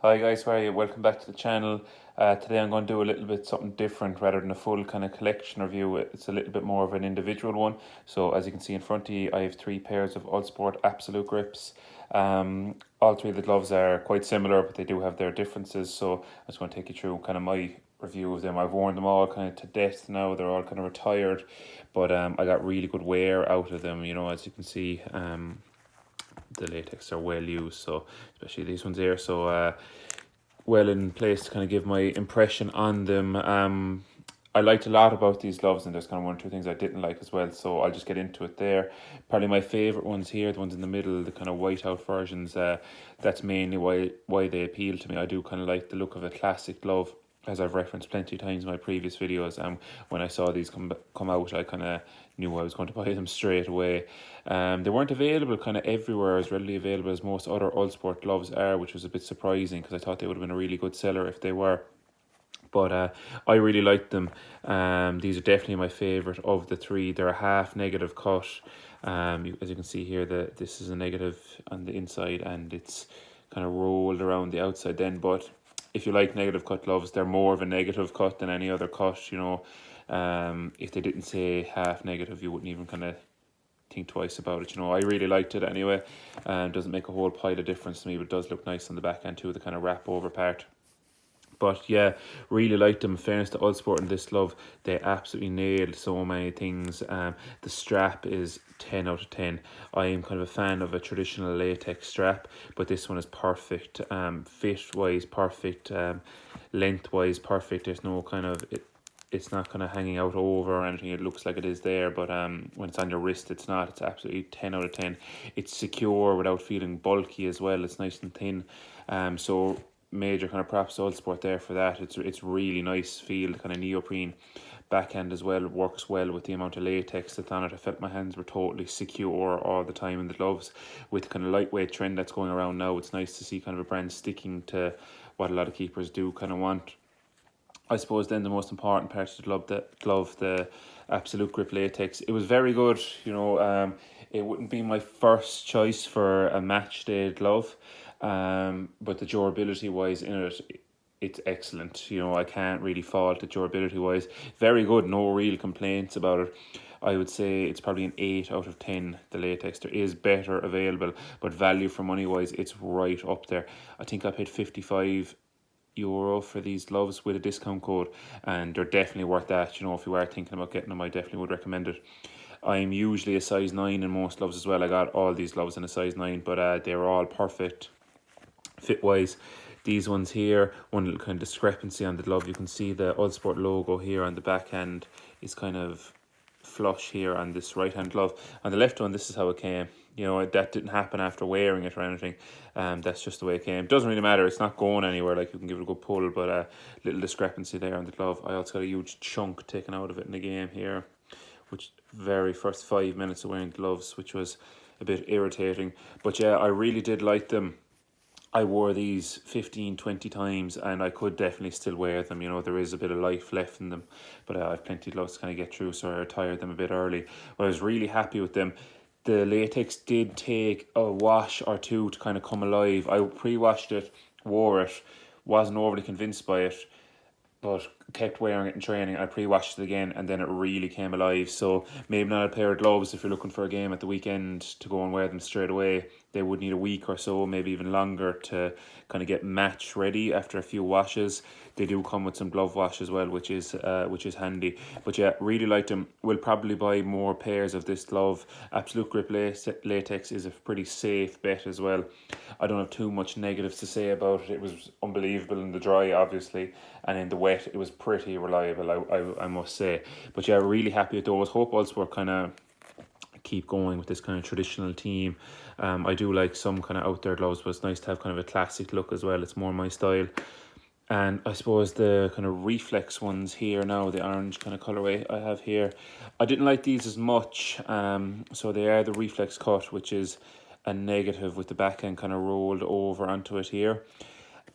Hi guys, how are you? Welcome back to the channel. Today I'm going to do a little bit something different rather than a full kind of collection review. It's a little bit more of an individual one. So as you can see in front of you, I have three pairs of Uhlsport Absolute Grips. All three of the gloves are quite similar, but they do have their differences. So I just want to take you through kind of my review of them. I've worn them all kind of to death now. They're all kind of retired, but I got really good wear out of them. As you can see, the latex are well used, so especially these ones here. So well in place to kind of give my impression on them. I liked a lot about these gloves, and there's kind of one or two things I didn't like as well, so I'll just get into it there. Probably my favourite ones here, the ones in the middle, the kind of whiteout versions, that's mainly why they appeal to me. I do kind of like the look of a classic glove, as I've referenced plenty of times in my previous videos. When I saw these come out, I kind of knew I was going to buy them straight away. They weren't available kind of everywhere as readily available as most other Uhlsport gloves are, which was a bit surprising because I thought they would have been a really good seller if they were. But I really liked them. These are definitely my favourite of the three. They're a half negative cut. As you can see here, this is a negative on the inside and it's kind of rolled around the outside then. But if you like negative cut gloves, they're more of a negative cut than any other cut. If they didn't say half negative, you wouldn't even kind of think twice about it. I really liked it anyway. Doesn't make a whole pile of difference to me, but it does look nice on the back end too, the kind of wrap over part. But yeah, really liked them. In fairness to Uhlsport and this glove, they absolutely nailed so many things. The strap is 10 out of 10. I am kind of a fan of a traditional latex strap, but this one is perfect. Fit wise, perfect. Length wise, perfect. There's no kind of it's not kind of hanging out over or anything. It looks like it is there, but when it's on your wrist, it's not. It's absolutely 10 out of 10. It's secure without feeling bulky as well. It's nice and thin. So major kind of props to Uhlsport there for that. It's really nice feel, kind of neoprene backhand as well. It works well with the amount of latex that's on it. I felt my hands were totally secure all the time in the gloves. With the kind of lightweight trend that's going around now, it's nice to see kind of a brand sticking to what a lot of keepers do kind of want. I suppose then the most important part of the glove, the Absolute Grip latex, it was very good. It wouldn't be my first choice for a match day glove, but the durability wise in it, it's excellent. I can't really fault it durability wise. Very good, no real complaints about it. I would say it's probably an 8 out of 10, the latex. There is better available, but value for money wise, it's right up there. I think I paid €55 for these gloves with a discount code, and they're definitely worth that. If you are thinking about getting them, I definitely would recommend it. I'm usually a size 9 in most gloves as well. I got all these gloves in a size 9, but they were all perfect fit wise. These ones here, one little kind of discrepancy on the glove, you can see the Uhlsport logo here on the back end is kind of flush here on this right hand glove. On the left one, this is how it came. That didn't happen after wearing it or anything. That's just the way it came. Doesn't really matter, it's not going anywhere. Like, you can give it a good pull, but a little discrepancy there on the glove. I also got a huge chunk taken out of it in the game here, which very first 5 minutes of wearing gloves, which was a bit irritating. But yeah, I really did like them. I wore these 15, 20 times, and I could definitely still wear them. There is a bit of life left in them, but I've plenty of gloves to kind of get through, so I retired them a bit early. But I was really happy with them. The latex did take a wash or two to kind of come alive. I pre-washed it, wore it, wasn't overly convinced by it, but kept wearing it in training. I pre-washed it again, and then it really came alive. So maybe not a pair of gloves if you're looking for a game at the weekend to go and wear them straight away. They would need a week or so, maybe even longer, to kind of get match ready after a few washes. They do come with some glove wash as well, which is handy. But yeah, really liked them. We'll probably buy more pairs of this glove. Absolute Grip latex is a pretty safe bet as well. I don't have too much negatives to say about it. It was unbelievable in the dry, obviously, and in the wet, it was pretty reliable, I must say. But yeah, really happy with those. Hope Uhlsport kind of keep going with this kind of traditional team. I do like some kind of out there gloves, but it's nice to have kind of a classic look as well. It's more my style. And I suppose the kind of Reflex ones here now, the orange kind of colourway I have here, I didn't like these as much. So they are the Reflex cut, which is a negative with the back end kind of rolled over onto it here.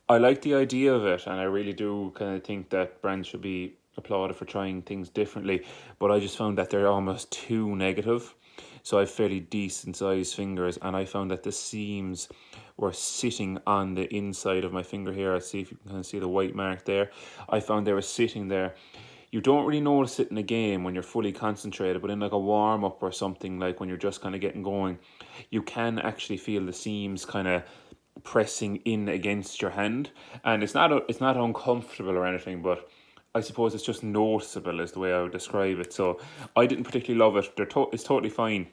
I like the idea of it, and I really do kind of think that brands should be applauded for trying things differently, but I just found that they're almost too negative. So I have fairly decent sized fingers, and I found that the seams were sitting on the inside of my finger here. I see if you can kind of see the white mark there. I found they were sitting there. You don't really notice it in a game when you're fully concentrated, but in like a warm up or something, like when you're just kind of getting going, you can actually feel the seams kind of pressing in against your hand, and it's not uncomfortable or anything, but I suppose it's just noticeable is the way I would describe it. So I didn't particularly love it. It's totally fine.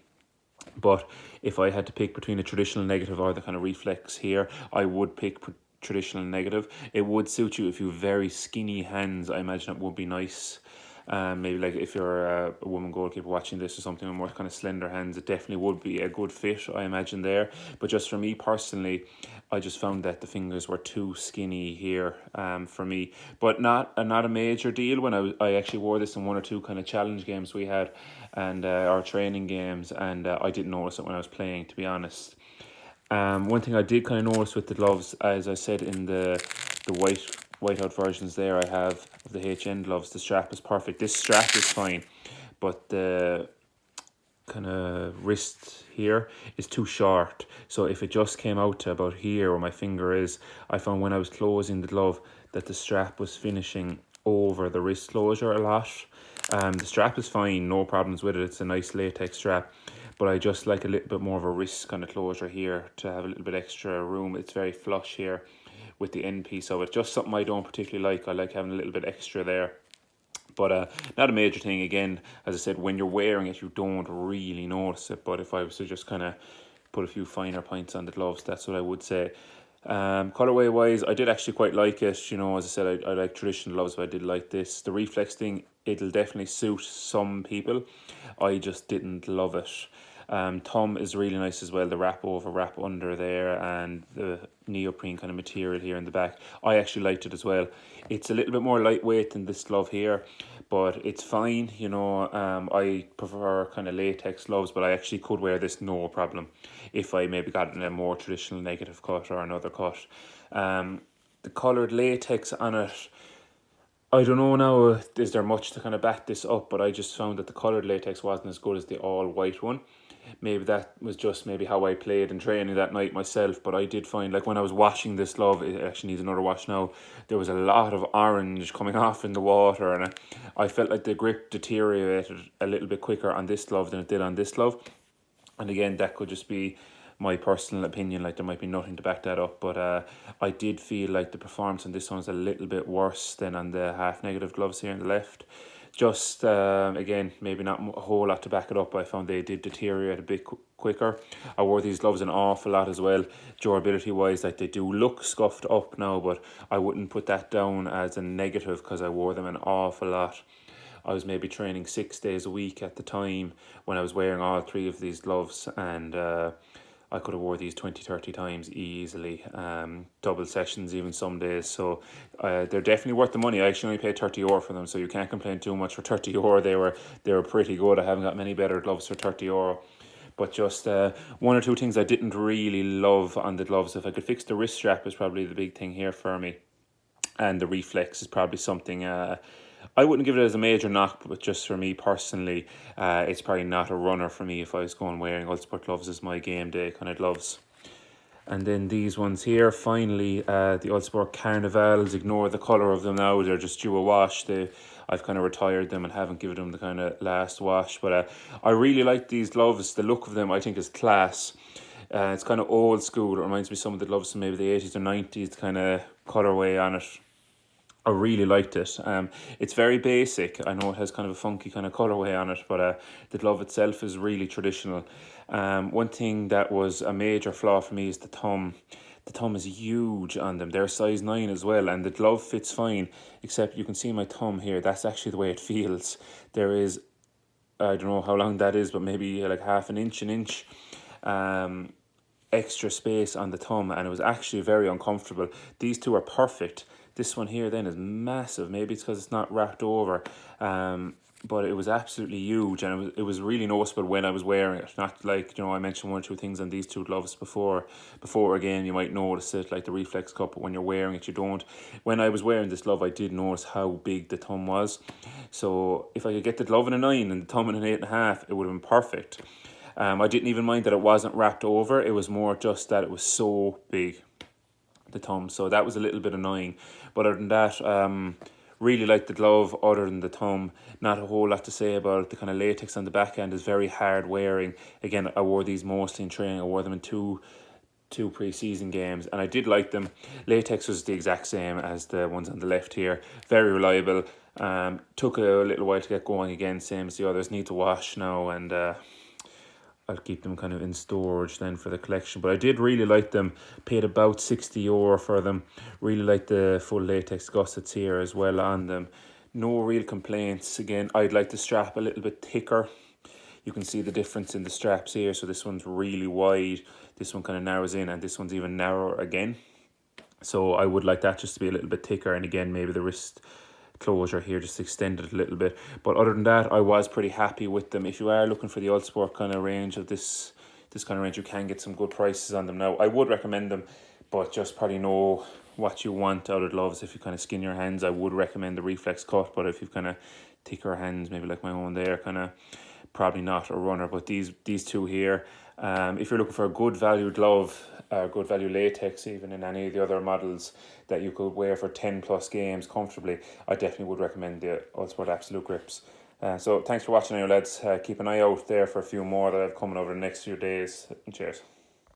But if I had to pick between a traditional negative or the kind of reflex here, I would pick traditional negative. It would suit you if you have very skinny hands. I imagine it would be nice. Maybe like if you're a woman goalkeeper watching this or something with more kind of slender hands, it definitely would be a good fit, I imagine there. But just for me personally, I just found that the fingers were too skinny here for me. But not a major deal. When I actually wore this in one or two kind of challenge games we had, and our training games, and I didn't notice it when I was playing, to be honest. One thing I did kind of notice with the gloves, as I said in the whiteout versions there I have of the HN gloves, the strap is perfect. This strap is fine, but the kind of wrist here is too short. So if it just came out to about here where my finger is, I found when I was closing the glove that the strap was finishing over the wrist closure a lot. The strap is fine, no problems with it. It's a nice latex strap, but I just like a little bit more of a wrist kind of closure here to have a little bit extra room. It's very flush here with the end piece of it. Just something I don't particularly like. I like having a little bit extra there. But not a major thing. Again, as I said, when you're wearing it, you don't really notice it. But if I was to just kind of put a few finer points on the gloves, that's what I would say. Colorway wise, I did actually quite like it. You know, as I said, I like traditional gloves, but I did like this. The reflex thing, it'll definitely suit some people. I just didn't love it. Thumb is really nice as well. The wrap over, wrap under there, and the neoprene kind of material here in the back. I actually liked it as well. It's a little bit more lightweight than this glove here, but it's fine. You know, I prefer kind of latex gloves, but I actually could wear this no problem if I maybe got in a more traditional negative cut or another cut. The coloured latex on it, I don't know now, is there much to kind of back this up, but I just found that the coloured latex wasn't as good as the all white one. Maybe that was just maybe how I played in training that night myself, but I did find, like when I was washing this glove, it actually needs another wash now, there was a lot of orange coming off in the water, and I felt like the grip deteriorated a little bit quicker on this glove than it did on this glove. And again, that could just be my personal opinion, like there might be nothing to back that up, but I did feel like the performance on this one's a little bit worse than on the half negative gloves here on the left. Just again, maybe not a whole lot to back it up. I found they did deteriorate a bit quicker. I wore these gloves an awful lot as well, durability wise. Like they do look scuffed up now, but I wouldn't put that down as a negative because I wore them an awful lot. I was maybe training 6 days a week at the time when I was wearing all three of these gloves, and I could have wore these 20-30 times easily, double sessions even some days. So they're definitely worth the money. I actually only paid €30 for them, so you can't complain too much for €30. They were pretty good. I haven't got many better gloves for €30. But just one or two things I didn't really love on the gloves. If I could fix the wrist strap is probably the big thing here for me, and the reflex is probably something I wouldn't give it as a major knock, but just for me personally, it's probably not a runner for me if I was going wearing Uhlsport gloves as my game day kind of gloves. And then these ones here, finally, the Uhlsport Carnivals. Ignore the colour of them now, they're just due a wash. I've kind of retired them and haven't given them the kind of last wash, but I really like these gloves. The look of them I think is class. It's kind of old school. It reminds me of some of the gloves from maybe the 80s or 90s kind of colourway on it. I really liked it. It's very basic. I know it has kind of a funky kind of colourway on it, but the glove itself is really traditional. One thing that was a major flaw for me is the thumb. The thumb is huge on them. They're size 9 as well, and the glove fits fine, except you can see my thumb here. That's actually the way it feels. There is, I don't know how long that is, but maybe like half an inch, extra space on the thumb, and it was actually very uncomfortable. These two are perfect. This one here then is massive. Maybe it's because it's not wrapped over, but it was absolutely huge, and it was really noticeable when I was wearing it. Not like, you know, I mentioned one or two things on these two gloves before again you might notice it, like the reflex cup, but when you're wearing it you don't. When I was wearing this glove I did notice how big the thumb was, so if I could get the glove in a 9 and the thumb in an 8.5, it would have been perfect. I didn't even mind that it wasn't wrapped over. It was more just that it was so big, the thumb. So that was a little bit annoying. But other than that, really like the glove other than the thumb. Not a whole lot to say about it. The kind of latex on the back end is very hard wearing. Again, I wore these mostly in training. I wore them in two pre-season games, and I did like them. Latex was the exact same as the ones on the left here. Very reliable. Took a little while to get going again, same as the others. Need to wash now, and I'll keep them kind of in storage then for the collection. But I did really like them. Paid about €60 for them. Really like the full latex gussets here as well on them. No real complaints. Again, I'd like the strap a little bit thicker. You can see the difference in the straps here. So this one's really wide. This one kind of narrows in, and this one's even narrower again. So I would like that just to be a little bit thicker. And again, maybe the wrist closure here just extended a little bit. But other than that, I was pretty happy with them. If you are looking for the Uhlsport kind of range of this kind of range, you can get some good prices on them now. I would recommend them, but just probably know what you want out of gloves. If you kind of skin your hands, I would recommend the Reflex cut. But if you've kind of thicker hands, maybe like my own there, kind of probably not a runner. But these two here, if you're looking for a good value glove, good value latex, even in any of the other models that you could wear for 10 plus games comfortably, I definitely would recommend the Uhlsport Absolute Grips. So thanks for watching now, lads. Keep an eye out there for a few more that I've coming over the next few days. Cheers.